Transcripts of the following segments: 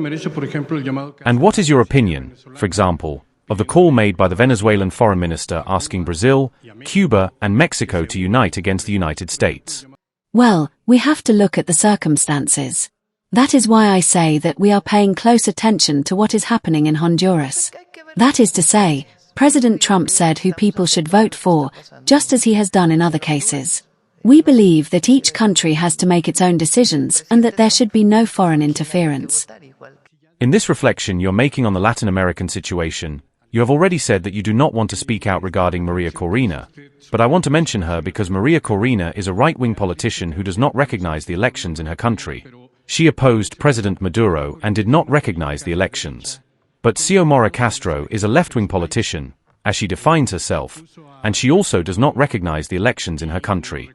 And what is your opinion, for example, of the call made by the Venezuelan foreign minister asking Brazil, Cuba, and Mexico to unite against the United States? Well, we have to look at the circumstances. That is why I say that we are paying close attention to what is happening in Honduras. That is to say, President Trump said who people should vote for, just as he has done in other cases. We believe that each country has to make its own decisions and that there should be no foreign interference. In this reflection you're making on the Latin American situation, you have already said that you do not want to speak out regarding Maria Corina, but I want to mention her because Maria Corina is a right-wing politician who does not recognize the elections in her country. She opposed President Maduro and did not recognize the elections. But Xiomara Castro is a left-wing politician, as she defines herself, and she also does not recognize the elections in her country.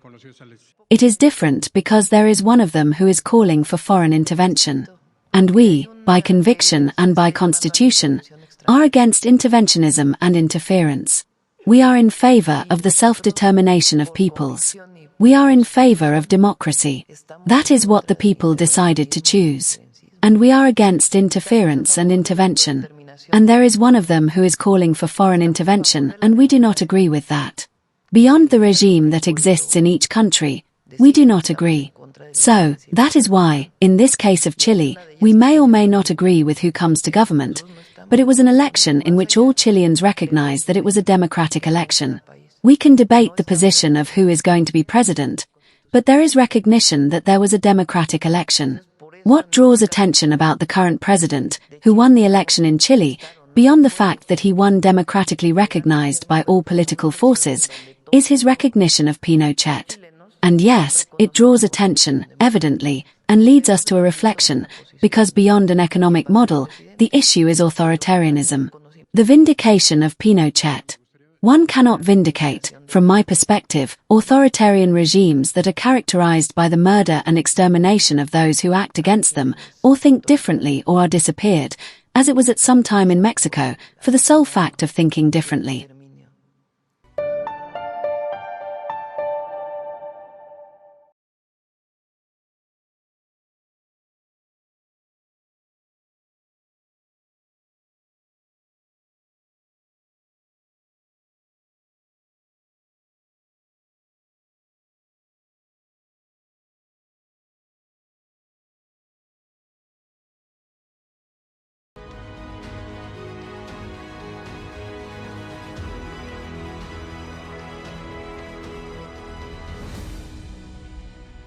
It is different because there is one of them who is calling for foreign intervention. And we, by conviction and by constitution, are against interventionism and interference. We are in favor of the self-determination of peoples. We are in favor of democracy. That is what the people decided to choose. And we are against interference and intervention. And there is one of them who is calling for foreign intervention, and we do not agree with that. Beyond the regime that exists in each country, we do not agree. So, that is why, in this case of Chile, we may or may not agree with who comes to government, but it was an election in which all Chileans recognize that it was a democratic election. We can debate the position of who is going to be president, but there is recognition that there was a democratic election. What draws attention about the current president, who won the election in Chile, beyond the fact that he won democratically recognized by all political forces, is his recognition of Pinochet. And yes, it draws attention, evidently, and leads us to a reflection, because beyond an economic model, the issue is authoritarianism. The vindication of Pinochet. One cannot vindicate, from my perspective, authoritarian regimes that are characterized by the murder and extermination of those who act against them, or think differently or are disappeared, as it was at some time in Mexico, for the sole fact of thinking differently.